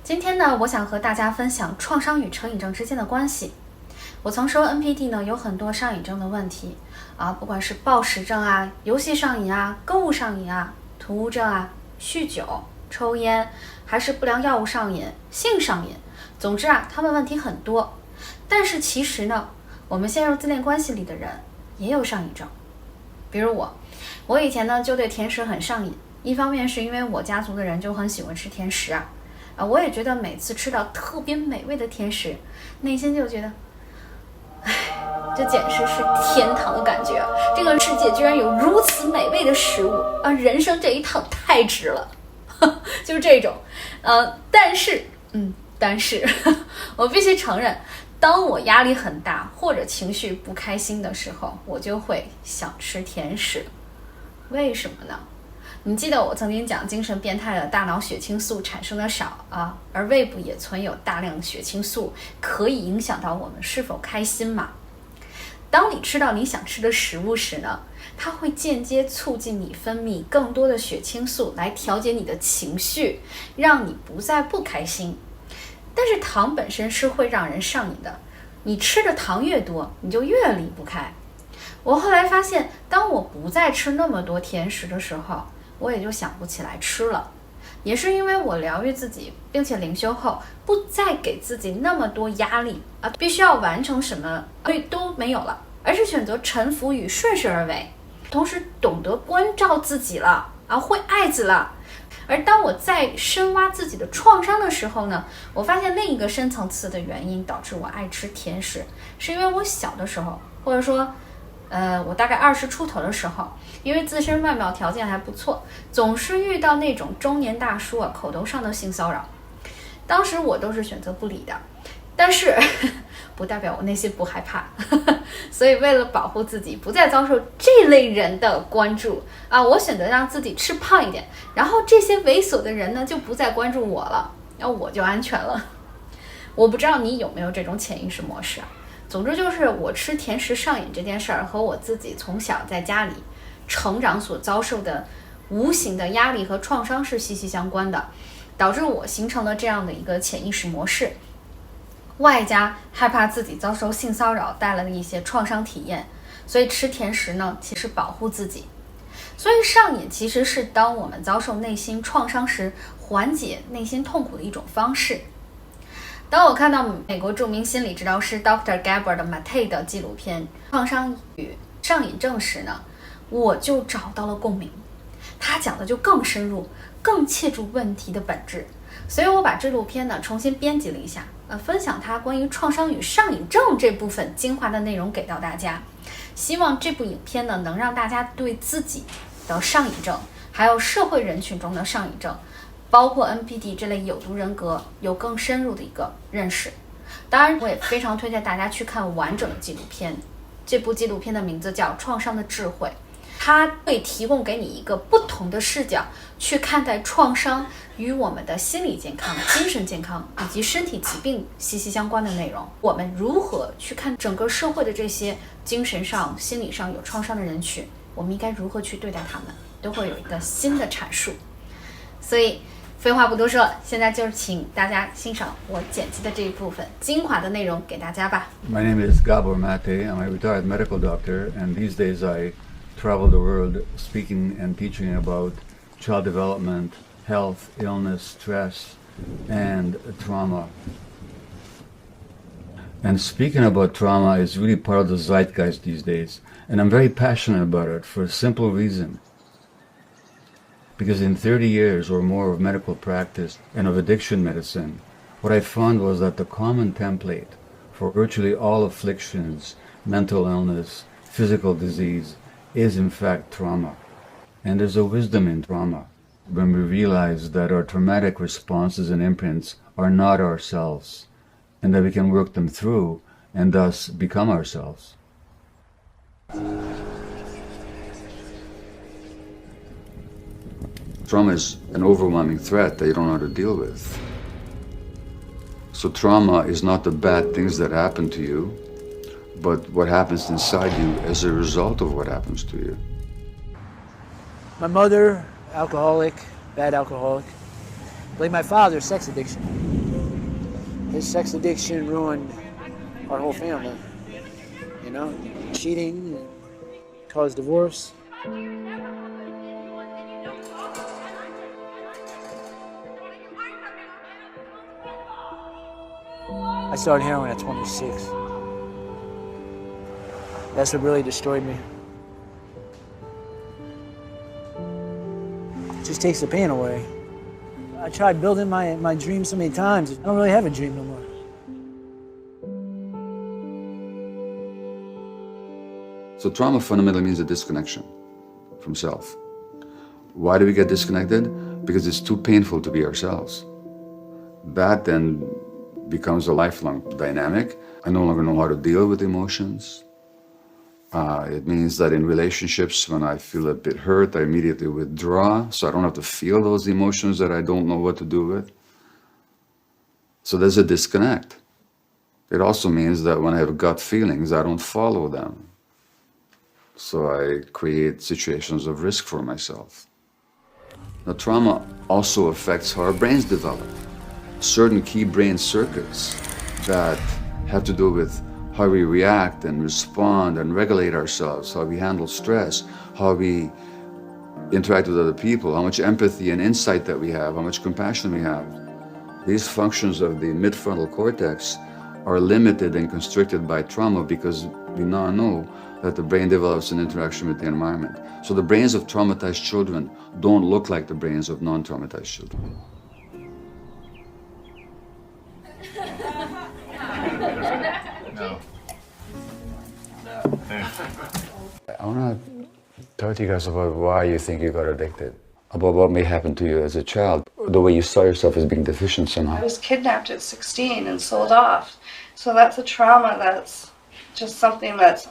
今天呢，我想和大家分享创伤与成瘾症之间的关系。我曾说 NPD 呢有很多上瘾症的问题啊，不管是暴食症啊、游戏上瘾啊、购物上瘾啊、囤物症啊、酗酒、抽烟，还是不良药物上瘾、性上瘾，总之啊，他们问题很多。但是其实呢，我们陷入自恋关系里的人也有上瘾症。比如我以前呢就对甜食很上瘾，一方面是因为我家族的人就很喜欢吃甜食啊，我也觉得每次吃到特别美味的甜食，内心就觉得，哎，这简直是天堂的感觉，这个世界居然有如此美味的食物啊，人生这一趟太值了，就是这种，但是我必须承认，当我压力很大或者情绪不开心的时候，我就会想吃甜食。为什么呢？你记得我曾经讲精神变态的大脑血清素产生的少啊，而胃部也存有大量血清素，可以影响到我们是否开心嘛？当你吃到你想吃的食物时呢，它会间接促进你分泌更多的血清素来调节你的情绪，让你不再不开心。但是糖本身是会让人上瘾的，你吃的糖越多，你就越离不开。我后来发现，当我不再吃那么多甜食的时候，我也就想不起来吃了。也是因为我疗愈自己，并且灵修后，不再给自己那么多压力啊，必须要完成什么都没有了，而是选择臣服与顺势而为，同时懂得关照自己了啊，会爱自了。而当我在深挖自己的创伤的时候呢，我发现另一个深层次的原因导致我爱吃甜食，是因为我小的时候，或者说我大概20出头的时候，因为自身外貌条件还不错，总是遇到那种中年大叔啊口头上的性骚扰，当时我都是选择不理的，但是不代表我内心不害怕所以为了保护自己不再遭受这类人的关注啊，我选择让自己吃胖一点，然后这些猥琐的人呢就不再关注我了，然后我就安全了。我不知道你有没有这种潜意识模式啊？总之就是我吃甜食上瘾这件事儿和我自己从小在家里成长所遭受的无形的压力和创伤是息息相关的，导致我形成了这样的一个潜意识模式，外加害怕自己遭受性骚扰带来的一些创伤体验，所以吃甜食呢其实保护自己。所以上瘾其实是当我们遭受内心创伤时缓解内心痛苦的一种方式。当我看到美国著名心理治疗师 Dr. Gabor Mate 的纪录片《创伤与上瘾症》时呢，我就找到了共鸣。他讲的就更深入，更切中问题的本质。所以我把这部片呢重新编辑了一下，分享它关于创伤与上瘾症这部分精华的内容给到大家。希望这部影片呢能让大家对自己的上瘾症，还有社会人群中的上瘾症，包括 NPD 这类有毒人格有更深入的一个认识。当然我也非常推荐大家去看完整的纪录片，这部纪录片的名字叫《创伤的智慧》，它会提供给你一个不同的视角去看待创伤与我们的心理健康、精神健康以及身体疾病息息相关的内容。我们如何去看整个社会的这些精神上、心理上有创伤的人群，我们应该如何去对待他们，都会有一个新的阐述。所以废话不多说，现在就请大家欣赏我剪辑的这一部分精华的内容给大家吧。 My name is Gabor Mate. I'm a retired medical doctor, and these days I travel the world speaking and teaching about child development, health, illness, stress, and trauma. And speaking about trauma is really part of the zeitgeist these days, and I'm very passionate about it for a simple reason. Because in 30 years or more of medical practice and of addiction medicine, what I found was that the common template for virtually all afflictions, mental illness, physical disease, is in fact trauma. And there's a wisdom in trauma when we realize that our traumatic responses and imprints are not ourselves, and that we can work them through and thus become ourselves. Trauma is an overwhelming threat that you don't know how to deal with. So trauma is not the bad things that happen to you, but what happens inside you as a result of what happens to you. My mother, alcoholic, bad alcoholic. Blame my father, sex addiction. His sex addiction ruined our whole family. You know, cheating caused divorce. I started heroin at 26. That's what really destroyed me. It just takes the pain away. I tried building my dream so many times. I don't really have a dream no more. So trauma fundamentally means a disconnection from self. Why do we get disconnected? Because it's too painful to be ourselves. That then becomes a lifelong dynamic. I no longer know how to deal with emotions. It means that in relationships, when I feel a bit hurt, I immediately withdraw, so I don't have to feel those emotions that I don't know what to do with. So there's a disconnect. It also means that when I have gut feelings, I don't follow them. So I create situations of risk for myself. Now, trauma also affects how our brains develop. Certain key brain circuits that have to do with how we react and respond and regulate ourselves, how we handle stress, how we interact with other people, how much empathy and insight that we have, how much compassion we have. These functions of the midfrontal cortex are limited and constricted by trauma because we now know that the brain develops in interaction with the environment. So the brains of traumatized children don't look like the brains of non-traumatized children. I want to talk to you guys about why you think you got addicted, about what may happen to you as a child, the way you saw yourself as being deficient somehow. I was kidnapped at 16 and sold off. So that's a trauma that's just something that's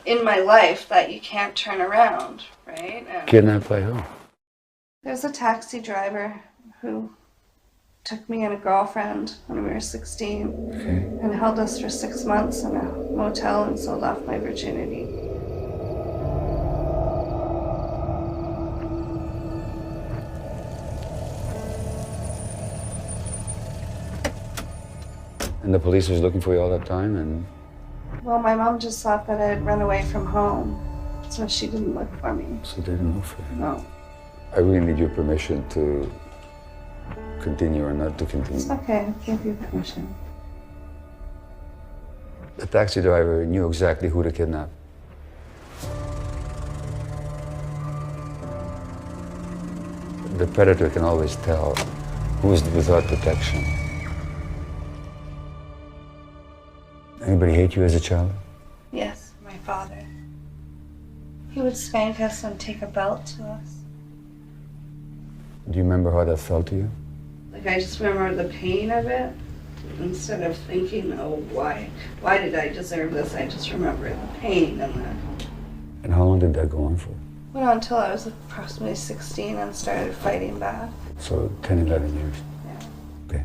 in my life that you can't turn around, right? And Kidnapped by who? there's a taxi driver who took me and a girlfriend when we were 16 and held us for 6 months in a motel and sold off my virginity. And the police was looking for you all that time, and Well, my mom just thought that I had run away from home, so she didn't look for me. so they didn't look for you. No. I really need your permission to continue or not to continue. It's okay, I'll give you permission. The taxi driver knew exactly who to kidnap. The predator can always tell who is without protection. Anybody hate you as a child? Yes, my father. He would spank us and take a belt to us. Do you remember how that felt to you? Like, I just remember the pain of it. Instead of thinking, oh, why did I deserve this? I just remember the pain and the... And how long did that go on for? Went on until I was approximately 16 and started fighting back. So 10, 11 years. Yeah. Okay.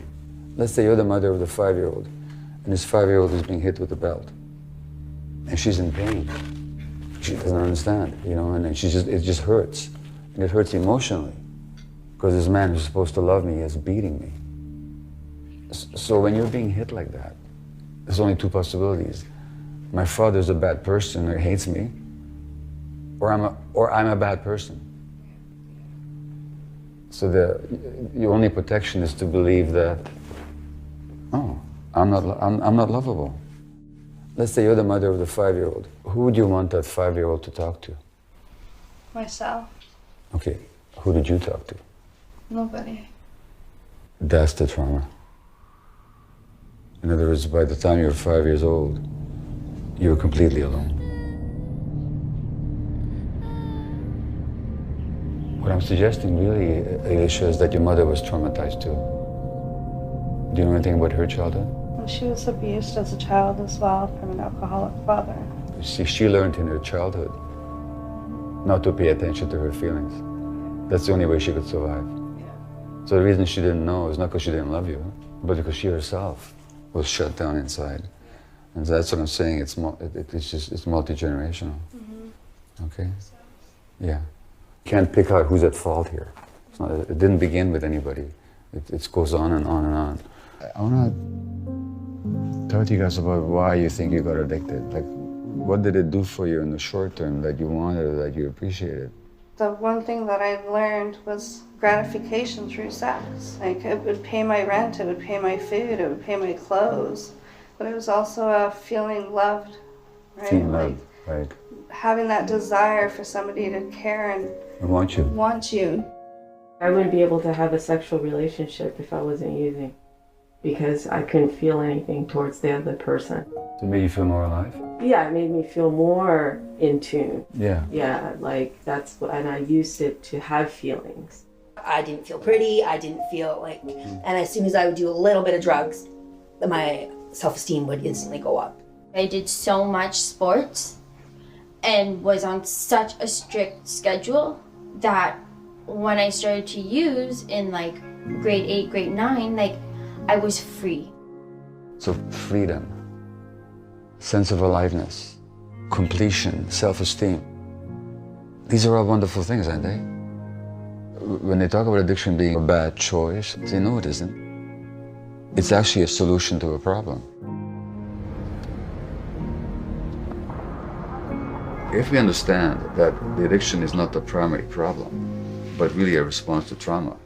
Let's say you're the mother of the 5-year-old, and this 5-year-old is being hit with a belt. And she's in pain. She doesn't understand, you know, and it just hurts. And it hurts emotionally. Because this man who's supposed to love me is beating me. So when you're being hit like that, there's only two possibilities. My father's a bad person or hates me, or I'm a bad person. So your only protection is to believe that, oh, I'm not lovable. Let's say you're the mother of the 5-year-old. Who would you want that 5-year-old to talk to? Myself. Okay, who did you talk to? Nobody. That's the trauma. In other words, by the time you're 5 years old, you're completely alone. What I'm suggesting really, Alicia, is that your mother was traumatized too. Do you know anything about her childhood? And she was abused as a child as well from an alcoholic father. She learned in her childhood not to pay attention to her feelings. That's the only way she could survive. Yeah. So the reason she didn't know is not because she didn't love you, but because she herself was shut down inside. And that's what I'm saying, it's multi-generational. Mm-hmm. Okay? Yeah. Can't pick out who's at fault here. It didn't begin with anybody. It goes on and on and on. I want to talk to you guys about why you think you got addicted. Like, what did it do for you in the short term that you wanted or that you appreciated? The one thing that I learned was gratification through sex. Like, it would pay my rent, it would pay my food, it would pay my clothes. But it was also a feeling loved, right? Feeling loved, right. Having that desire for somebody to care and want you. Want you. I wouldn't be able to have a sexual relationship if I wasn't using, because I couldn't feel anything towards the other person. To make you feel more alive? Yeah, it made me feel more in tune. Yeah. Yeah, like that's what, and I used it to have feelings. I didn't feel pretty, I didn't feel like, and as soon as I would do a little bit of drugs, my self-esteem would instantly go up. I did so much sports and was on such a strict schedule that when I started to use in like grade 8, grade 9, like I was free. So freedom, sense of aliveness, completion, self-esteem. These are all wonderful things, aren't they? When they talk about addiction being a bad choice, they know it isn't. It's actually a solution to a problem. If we understand that the addiction is not the primary problem, but really a response to trauma,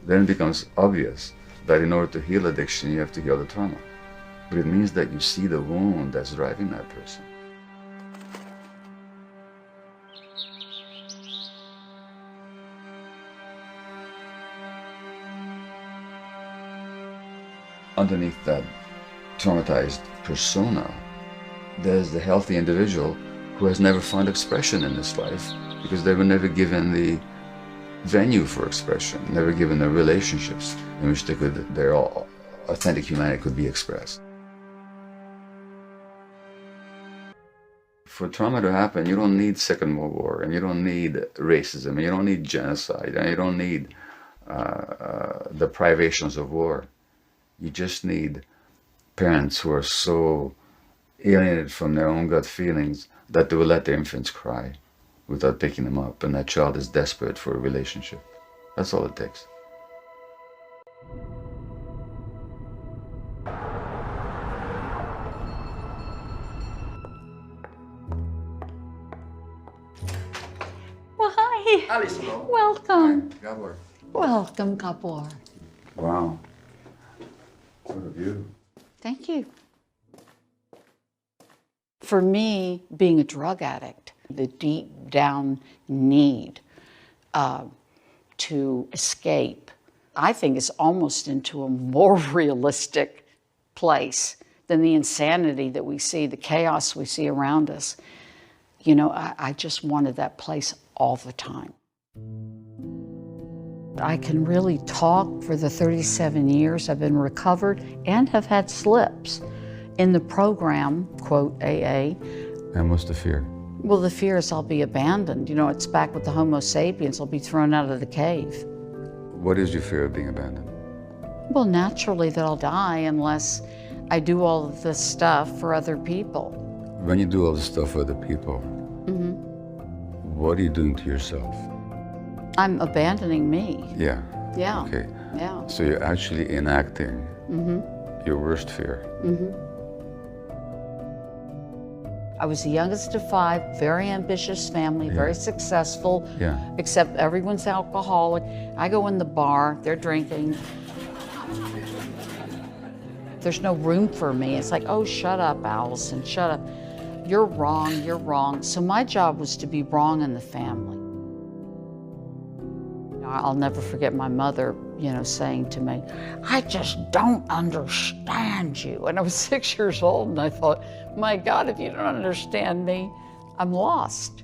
then it becomes obvious that in order to heal addiction, you have to heal the trauma. But it means that you see the wound that's driving that person. Underneath that traumatized persona, there's the healthy individual who has never found expression in this life because they were never given the venue for expression, never given the relationships in which their authentic humanity could be expressed. For trauma to happen, you don't need Second World War, and you don't need racism, and you don't need genocide, and you don't need the privations of war. You just need parents who are so alienated from their own gut feelings that they will let their infants cry without picking them up, and that child is desperate for a relationship. That's all it takes. Well, hi. Alice, hello. Welcome. Hi, Gabor. Welcome, Gabor. Wow. What a view. Thank you. For me, being a drug addict, the deep down need to escape, I think is almost into a more realistic place than the insanity that we see, the chaos we see around us. You know, I just wanted that place all the time. I can really talk for the 37 years I've been recovered and have had slips. In the program, quote, AA. And what's the fear? Well, the fear is I'll be abandoned. You know, it's back with the Homo sapiens. I'll be thrown out of the cave. What is your fear of being abandoned? Well, naturally that I'll die unless I do all of this stuff for other people. When you do all this stuff for other people, what are you doing to yourself? I'm abandoning me. Yeah. Yeah. Okay. Yeah. So you're actually enacting your worst fear. I was the youngest of 5, very ambitious family, very successful, except everyone's alcoholic. I go in the bar, they're drinking. There's no room for me. It's like, oh, shut up, Allison, shut up. You're wrong, you're wrong. So my job was to be wrong in the family. I'll never forget my mother, you know, saying to me, I just don't understand you. And I was 6 years old and I thought, my God, if you don't understand me, I'm lost.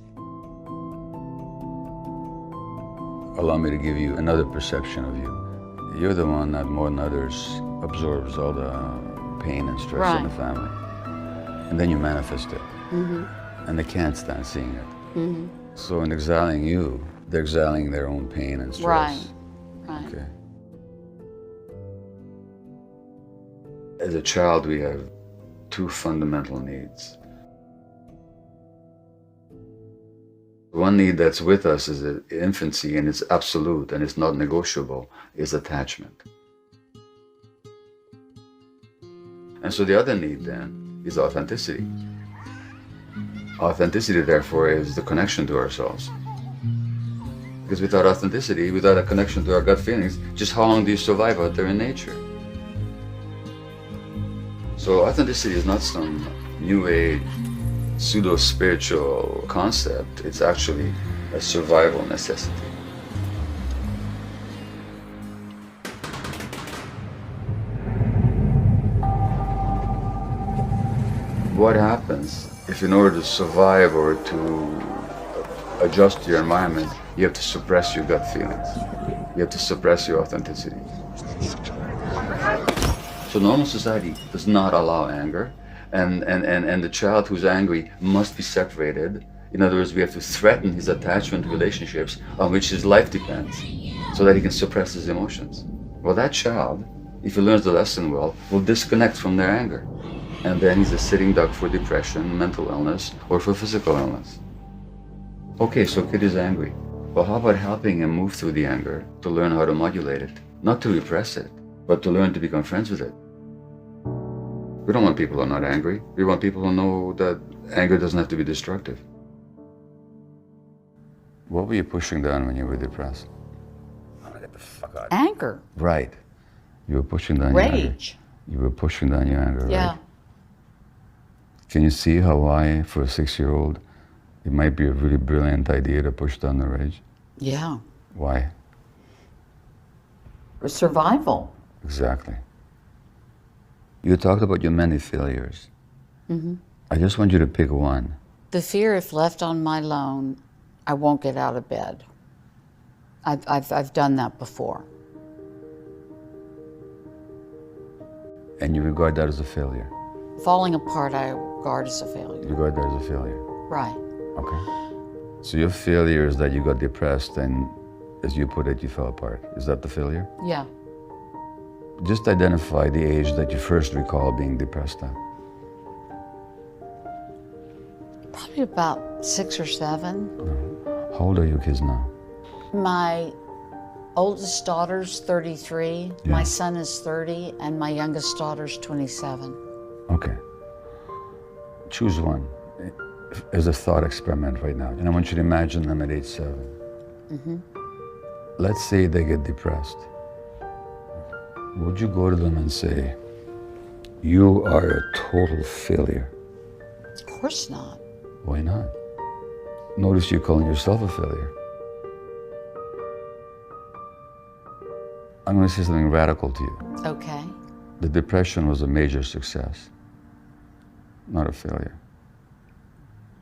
Allow me to give you another perception of you. You're the one that more than others absorbs all the pain and stress in the family. And then you manifest it. And they can't stand seeing it. So in exiling you, they're exiling their own pain and stress. Right. Okay. As a child, we have 2 fundamental needs. One need that's with us is infancy, and it's absolute and it's not negotiable, is attachment. And so the other need then is authenticity. Authenticity, therefore, is the connection to ourselves. Because without authenticity, without a connection to our gut feelings, just how long do you survive out there in nature? So authenticity is not some new age, pseudo-spiritual concept. It's actually a survival necessity. What happens if in order to survive or to adjust to your environment, you have to suppress your gut feelings? You have to suppress your authenticity. So normal society does not allow anger, and the child who's angry must be separated. In other words, we have to threaten his attachment relationships on which his life depends so that he can suppress his emotions. Well, that child, if he learns the lesson well, will disconnect from their anger. And then he's a sitting duck for depression, mental illness, or for physical illness. Okay, so kid is angry. Well, how about helping him move through the anger to learn how to modulate it? Not to repress it, but to learn to become friends with it. We don't want people who are not angry. We want people who know that anger doesn't have to be destructive. What were you pushing down when you were depressed? I'm gonna get the fuck out. Anger. Right. You were pushing down your anger. Rage. You were pushing down your anger, Yeah. right? Can you see how why, for a 6-year-old, it might be a really brilliant idea to push down the rage? Yeah. Why? Survival. Exactly. You talked about your many failures. Mm-hmm. I just want you to pick one. The fear if left on my own, I won't get out of bed. I've done that before. And you regard that as a failure? Falling apart, I regard as a failure. You regard that as a failure? Right. Okay. So your failure is that you got depressed and, as you put it, you fell apart. Is that the failure? Yeah. Just identify the age that you first recall being depressed at. Probably about 6 or 7. How old are your kids now? My oldest daughter's 33, Yeah. my son is 30, and my youngest daughter's 27. Okay. Choose one as a thought experiment right now. And I want you to imagine them at age 7. Mm-hmm. Let's say they get depressed. Would you go to them and say, you are a total failure? Of course not. Why not? Notice you're calling yourself a failure. I'm going to say something radical to you. Okay. The depression was a major success, not a failure.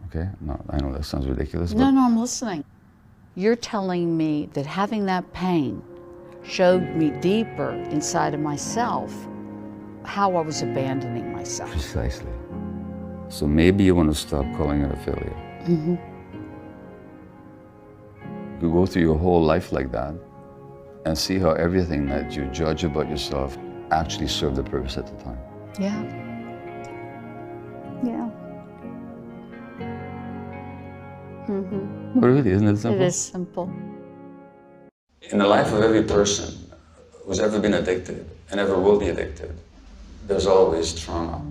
Okay? No, I know that sounds ridiculous, but No, I'm listening. You're telling me that having that pain showed me deeper inside of myself how I was abandoning myself. precisely. So maybe you want to stop calling it a failure. Mm-hmm. You go through your whole life like that and see how everything that you judge about yourself actually served the purpose at the time. Yeah. Yeah. Mm-hmm. But really, isn't it simple? It is simple. In the life of every person who's ever been addicted and ever will be addicted, there's always trauma.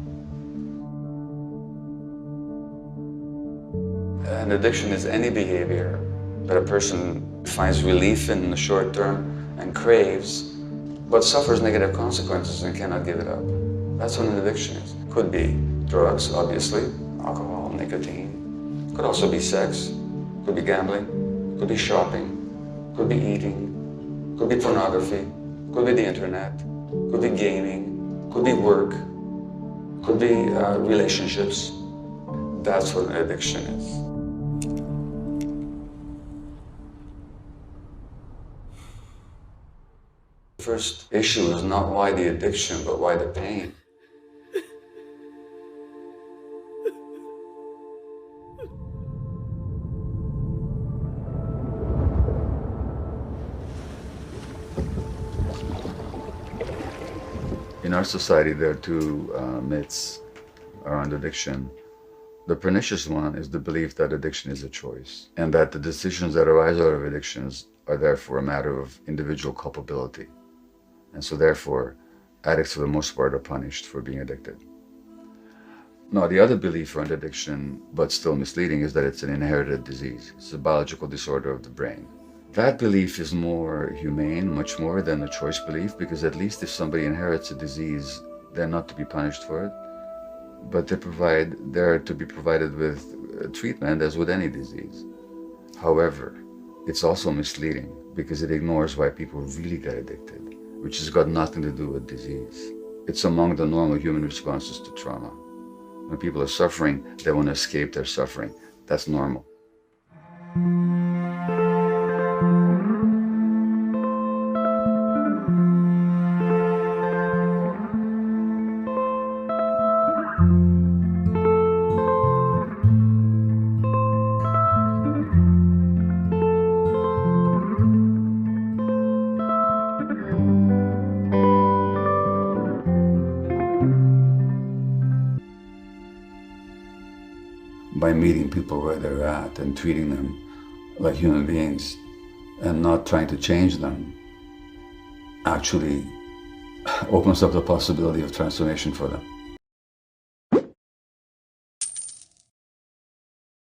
An addiction is any behavior that a person finds relief in the short term and craves, but suffers negative consequences and cannot give it up. That's what an addiction is. Could be drugs, obviously, alcohol, nicotine. Could also be sex, could be gambling, could be shopping, could be eating, could be pornography, could be the internet, could be gaming, could be work, could be relationships. That's what an addiction is. The first issue is not why the addiction, but why the pain. In our society, there are two myths around addiction. The pernicious one is the belief that addiction is a choice, and that the decisions that arise out of addictions are therefore a matter of individual culpability. And so therefore, addicts for the most part are punished for being addicted. Now, the other belief around addiction, but still misleading, is that it's an inherited disease. It's a biological disorder of the brain. That belief is more humane, much more than a choice belief, because at least if somebody inherits a disease, they're not to be punished for it, but they're to be provided with treatment as with any disease. However, it's also misleading because it ignores why people really get addicted, which has got nothing to do with disease. It's among the normal human responses to trauma. When people are suffering, they want to escape their suffering. That's normal. By meeting people where they're at and treating them like human beings and not trying to change them actually opens up the possibility of transformation for them.